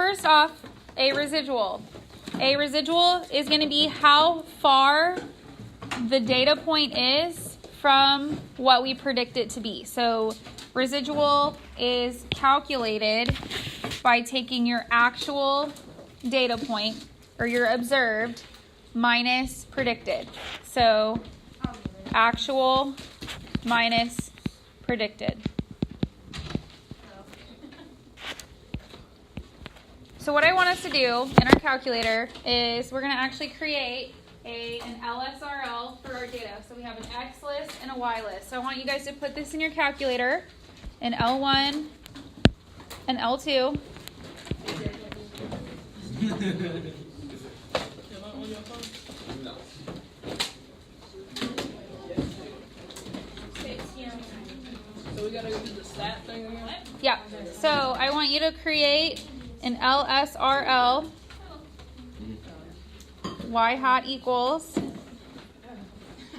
first off, a residual. A residual is going to be how far the data point is from what we predict it to be. So residual is calculated by taking your actual data point, or your observed, minus predicted. So actual minus predicted. So what I want us to do in our calculator is we're going to actually create an LSRL for our data. So we have an X list and a Y list. So I want you guys to put this in your calculator, an L1 and L2. So we gotta do the stat thing again? Yeah. So I want you to create an LSRL. Y hat equals,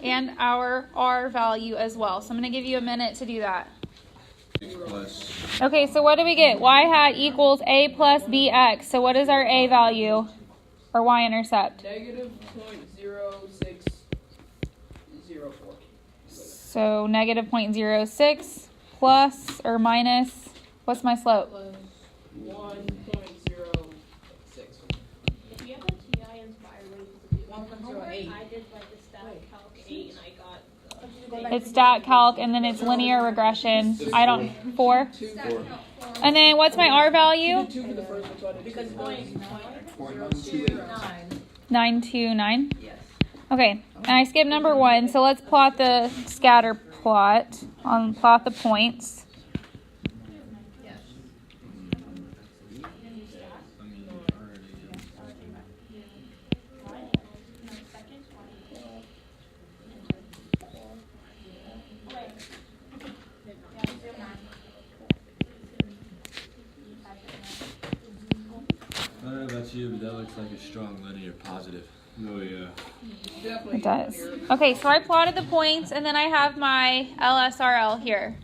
and our R value as well. So I'm going to give you a minute to do that. Okay, so what do we get? Y hat equals A plus BX. So what is our A value, or y-intercept? Negative 0.0604. So negative 0.06 plus or minus, what's my slope? Plus 1.06. If you have a TI inspired one, I did like the stat calc 8 and I got It's stat calc and then it's linear regression. I don't, 4? 2. And then what's my R value? 2 for the first one, so I did because 0.9. 929? Yes. Okay, and I skipped number 1, so let's plot the scatter plot. Plot the points. I don't know about you, but that looks like a strong linear positive. Oh yeah. It does. Okay, so I plotted the points, and then I have my LSRL here.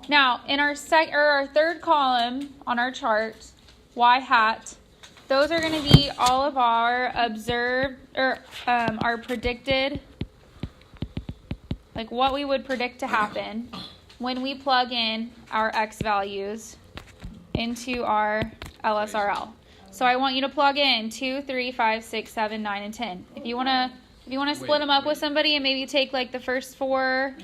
Now, in our third column on our chart, Y hat, those are going to be all of our observed, or our predicted, like what we would predict to happen when we plug in our X values into our LSRL. So I want you to plug in 2, 3, 5, 6, 7, 9, and 10. If you want to split them up with somebody and maybe take like the first 4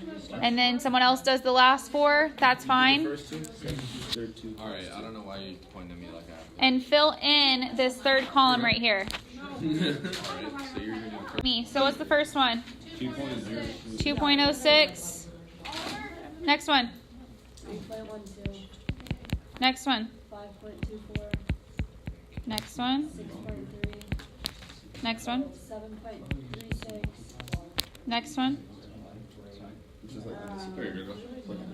and then someone else does the last 4, that's fine. First 2, third 2. All right, I don't know why you pointing at me like that. And fill in this third column right here. All right, so you're gonna do Me. So what's the first one? 2.0. 2.06. Next one. 3.12, Next one. 5.24, Next one. 6.3, Next one. 7.36. Next one.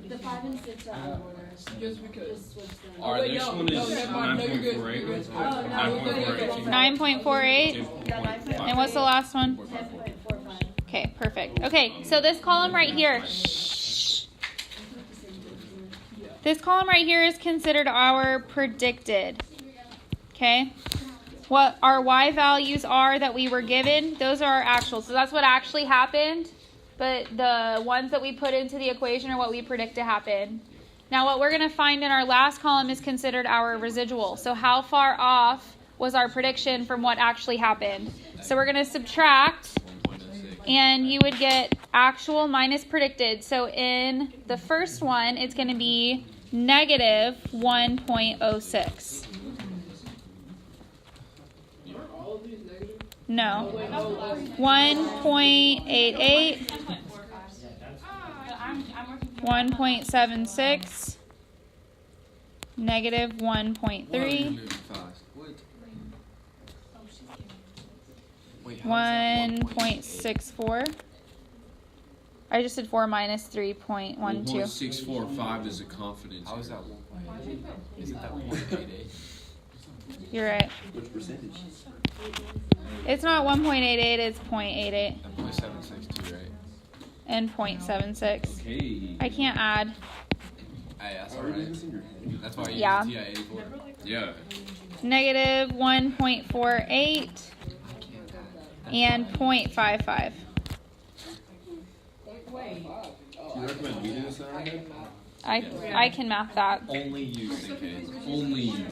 The 5 and 6 are out of order. Just because. Just switch them. All right, next one is never mind. No, you're good. 9.48. Oh, no, 9.48. And what's the last one? 10.45. Okay, perfect. Okay, so this column right here. This column right here is considered our predicted. Okay? What our Y values are that we were given, those are our actual. So that's what actually happened. But the ones that we put into the equation are what we predict to happen. Now what we're going to find in our last column is considered our residual. So how far off was our prediction from what actually happened? So we're going to subtract, and you would get actual minus predicted. So in the first one, it's going to be negative 1.06. All of these negative? No. Oh, wait, no, less. 1.88. 1.76. Negative 1.3. Wait, how is that 1.64. I just did 4 minus 3.12. 1.645 is a confidence. How is that 1.8? Isn't that 1.88? You're right. Which percentage? It's not 1.88, it's 0.88 And 0.762, right? and 0.76. Okay. I can't add. Hey, that's alright. That's why you Yeah. use the TI-84. Yeah. Negative 1.48 and 0.55. Do you recommend reading this out ahead? I can math that. Only you, CK. Only you.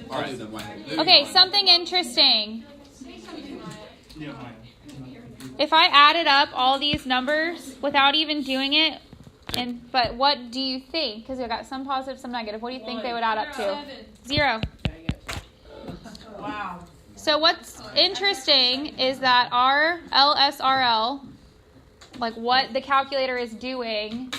Alright, then my head. Okay, something interesting. If I added up all these numbers without even doing it, but what do you think? Because we got some positive, some negative. What do you think they would add up to? 0. Wow. So what's interesting is that our LSRL, like what the calculator is doing,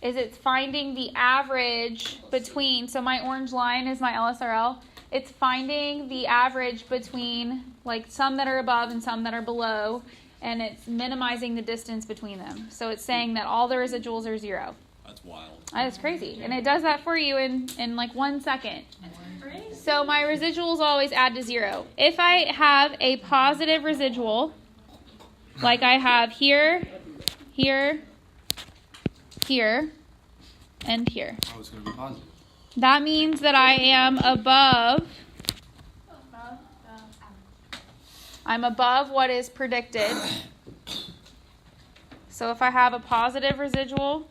is it's finding the average between, so my orange line is my LSRL, it's finding the average between like some that are above and some that are below, and it's minimizing the distance between them. So it's saying that all the residuals are 0. That's wild. That is crazy. And it does that for you in like 1 second. So my residuals always add to 0. If I have a positive residual, like I have here, here, here, and here, Oh, it's going to be positive. that means that I am above. I'm above what is predicted. So if I have a positive residual,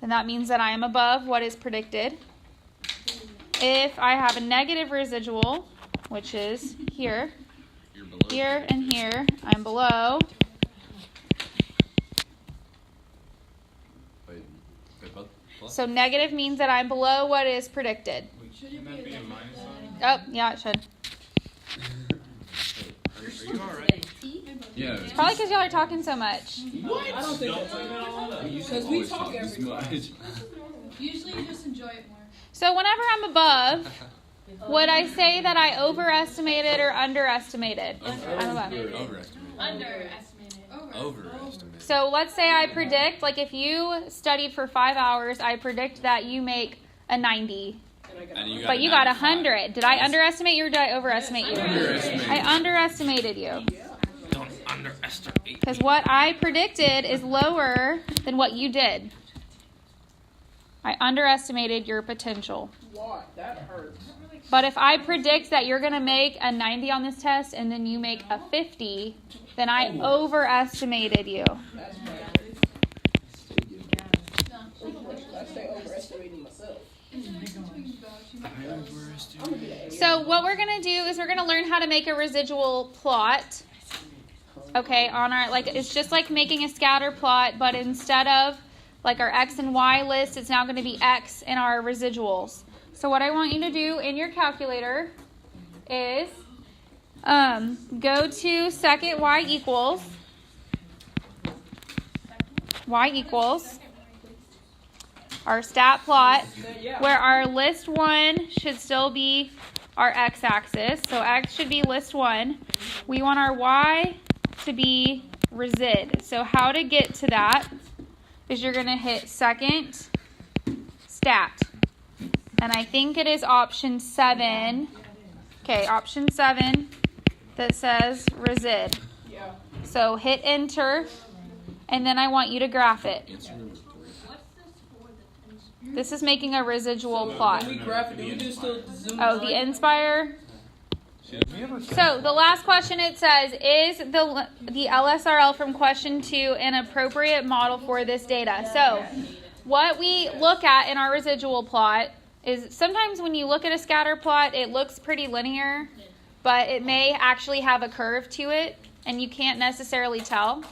then that means that I am above what is predicted. If I have a negative residual, which is here, You're below. here, and here, I'm below. Wait, both? Plus? So negative means that I'm below what is predicted. Shouldn't that be a minus sign? Oh, yeah, it should. Are you alright? Yeah. Probably because y'all are talking so much. What? I don't think that's because we talk every class. Usually you just enjoy it more. So whenever I'm above, would I say that I overestimated or underestimated? I'm above. Overestimated. Underestimated. Overestimated. So let's say I predict, like if you studied for 5 hours, I predict that you make a 90. And But you got 100. Did I underestimate you or did I overestimate you? Underestimated. I underestimated you. Don't underestimate. Because what I predicted is lower than what you did. I underestimated your potential. Why? That hurts. But if I predict that you're going to make a 90 on this test and then you make a 50, then I overestimated you. That's bad. I say overestimating myself. So what we're going to do is we're going to learn how to make a residual plot. Okay, on our, like, it's just like making a scatter plot, but instead of like our X and Y list, it's now going to be X in our residuals. So what I want you to do in your calculator is go to second Y equals, our stat plot, where our list 1 should still be our x-axis. So x should be list 1. We want our y to be resid. So how to get to that is you're going to hit second stat. And I think it is option 7. Okay, option 7 that says resid. Yeah. So hit enter, and then I want you to graph it. This is making a residual plot. When we graph it, do we just still zoom Oh, the Inspire. So the last question, it says, is the LSRL from question 2 an appropriate model for this data? So what we look at in our residual plot is sometimes when you look at a scatter plot, it looks pretty linear, but it may actually have a curve to it, and you can't necessarily tell.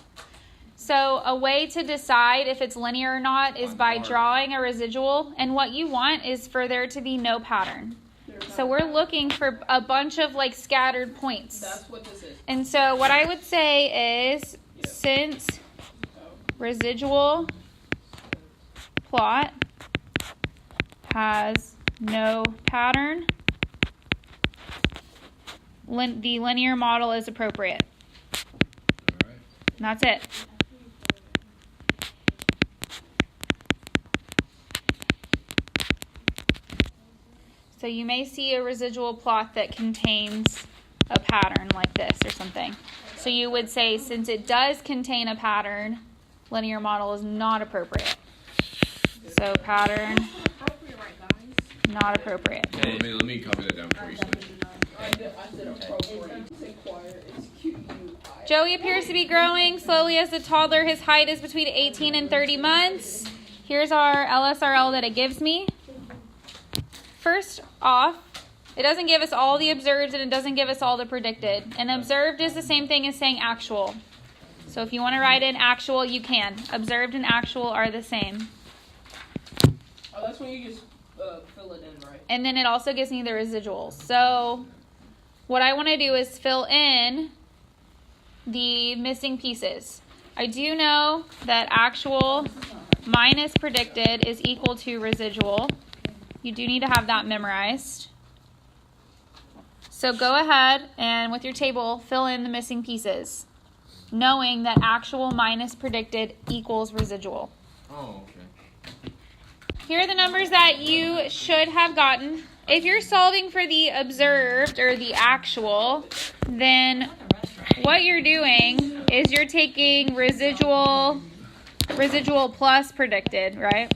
So a way to decide if it's linear or not is by drawing a residual, and what you want is for there to be no pattern. So we're looking for a bunch of like scattered points. That's what this is. And so what I would say is, since residual plot has no pattern, the linear model is appropriate. And that's it. So you may see a residual plot that contains a pattern like this or something. So you would say, since it does contain a pattern, linear model is not appropriate. So pattern Appropriate right now. Not appropriate. Okay, let me copy that down for you. I said appropriate. Say quiet. It's QUI. Joey appears to be growing slowly as a toddler. His height is between 18 and 30 months. Here's our LSRL that it gives me. First off, it doesn't give us all the observed and it doesn't give us all the predicted. And observed is the same thing as saying actual. So if you want to write in actual, you can. Observed and actual are the same. Oh, that's when you just fill it in, right? And then it also gives me the residuals. So what I want to do is fill in the missing pieces. I do know that actual minus predicted is equal to residual. You do need to have that memorized. So go ahead and with your table, fill in the missing pieces, knowing that actual minus predicted equals residual. Oh, okay. Here are the numbers that you should have gotten. If you're solving for the observed or the actual, then what you're doing is you're taking residual plus predicted, right?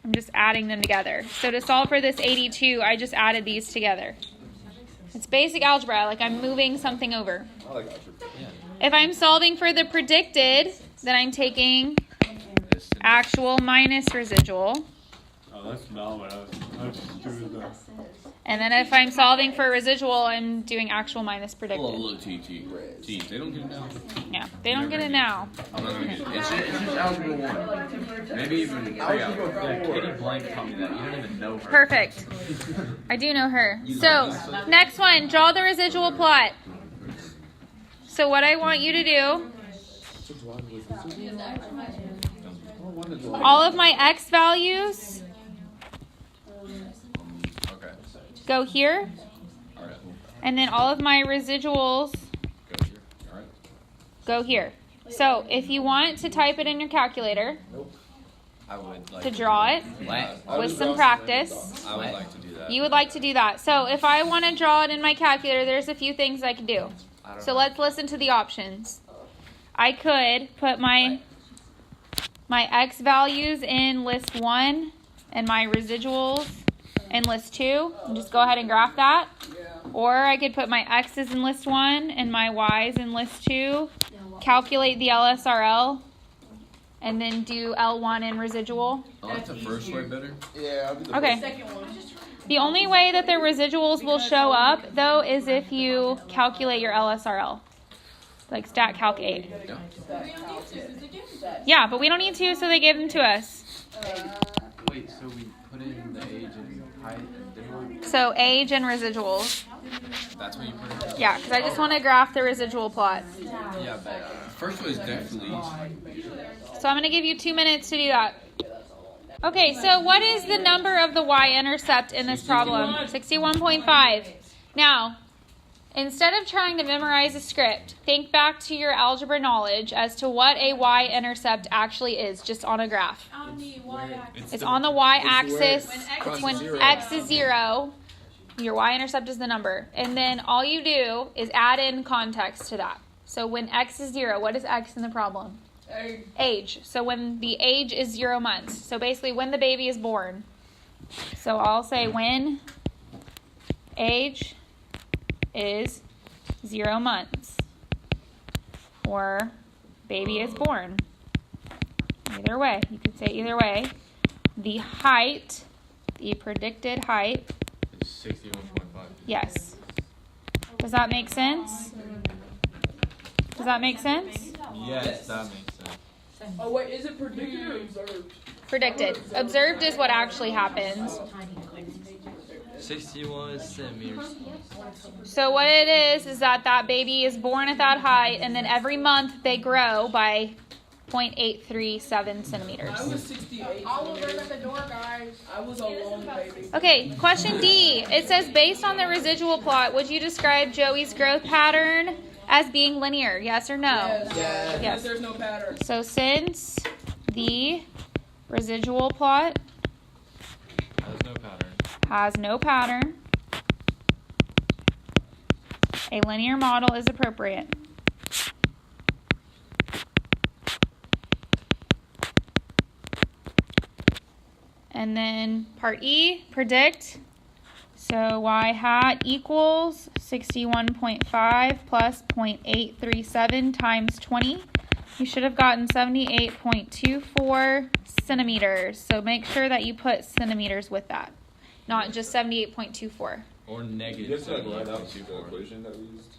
I'm just adding them together. So to solve for this 82, I just added these together. It's basic algebra, like I'm moving something over. I like algebra. If I'm solving for the predicted, then I'm taking actual minus residual. Oh, that's not what I was doing that. And then if I'm solving for residual, I'm doing actual minus predicted. Oh, look, T. They don't get it now. Yeah, they don't get it now. I'm not gonna get it. It's just algebra 1. Maybe even 3 algebra. Yeah, Katie Blank taught me that. You don't even know her. Perfect. I do know her. So, next one, draw the residual plot. So what I want you to do, all of my x values Okay. go here, Alright. and then all of my residuals Go here. Alright. go here. So if you want to type it in your calculator I would like to draw it with some practice, I would like to do that. you would like to do that. So if I want to draw it in my calculator, there's a few things I can do. So let's listen to the options. I could put my x values in list 1 and my residuals in list 2 and just go ahead and graph that. Or I could put my x's in list 1 and my y's in list 2, calculate the LSRL, and then do L1 in residual. I like the first way better. Yeah, I'll do the Okay. Second one. The only way that the residuals will show up, though, is if you calculate your LSRL. Like stat calc 8. Yeah. Yeah, but we don't need to, so they gave them to us. Wait, so we put in the age and height and didn't we? So age and residuals. That's what you put in? Yeah, because I just want to graph the residual plot. Yeah, but First way is definitely easy. So I'm going to give you 2 minutes to do that. Okay, so what is the number of the y-intercept in this problem? 61.5. Now, instead of trying to memorize a script, think back to your algebra knowledge as to what a y-intercept actually is, just on a graph. On the y-axis. It's on the y-axis. When When x is 0, your y-intercept is the number. And then all you do is add in context to that. So when x is 0, what is x in the problem? Age. So when the age is 0 months. So basically when the baby is born. So I'll say when age is 0 months. Or baby is born. Either way. You could say either way. The height, the predicted height. It's 61.5. Yes. Does that make sense? Does that make sense? yes, that makes sense. Oh wait, is it predicted or observed? Predicted. Observed is what actually happens. 61 centimeters. So what it is that baby is born at that height, and then every month they grow by 0.837 centimeters. I was 68. Oliver at the door, guys. I was a long baby. Okay, question D. It says, based on the residual plot, would you describe Joey's growth pattern as being linear? Yes or no? Yes. Yes. There's no pattern. So since the residual plot There's no pattern. has no pattern, a linear model is appropriate. And then part E, predict. So y hat equals 61.5 plus 0.837 times 20. You should have gotten 78.24 centimeters. So make sure that you put centimeters with that, not just 78.24. Or You negative. have to like write out the equation that we used.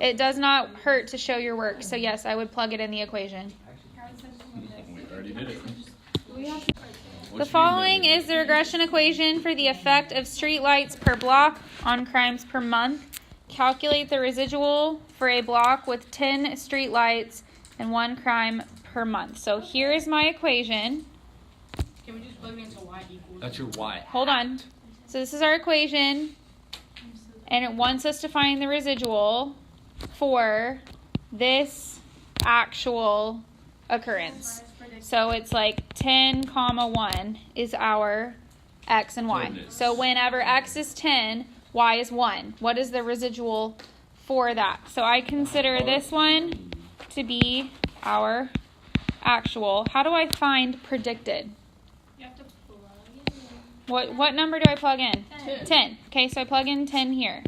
It does not hurt to show your work. So yes, I would plug it in the equation. We already did it. The following is the regression equation for the effect of streetlights per block on crimes per month. Calculate the residual for a block with 10 streetlights and 1 crime per month. So here is my equation. Can we just plug it into y equals? That's your y. Hold on. So this is our equation, and it wants us to find the residual for this actual occurrence. So it's like 10, 1 is our x and y. Goodness. So whenever x is 10, y is 1. What is the residual for that? So I consider this one to be our actual. How do I find predicted? You have to plug it in. What number do I plug in? 10. 10. Okay, so I plug in 10 here.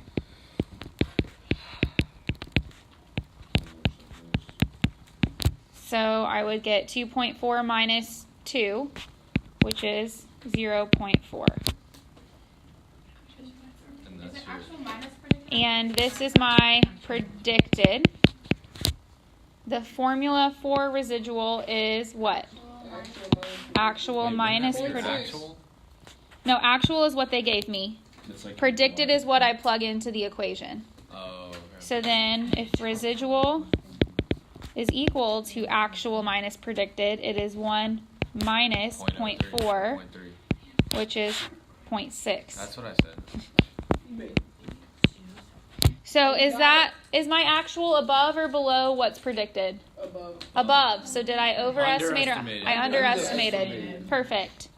So I would get 2.4 minus 2, which is 0.4. And Is that's it your actual minus predicted? And this is my predicted. The formula for residual is what? Actual minus Wait, predicted. actual? No, actual is what they gave me. That's like Predicted is what I plug into the equation. Oh, okay. So then if residual is equal to actual minus predicted, it is 1 minus 0.4, 0.3. which is 0.6. That's what I said. So is my actual above or below what's predicted? Above. Above. So did I overestimate or Underestimated. I underestimated? Perfect.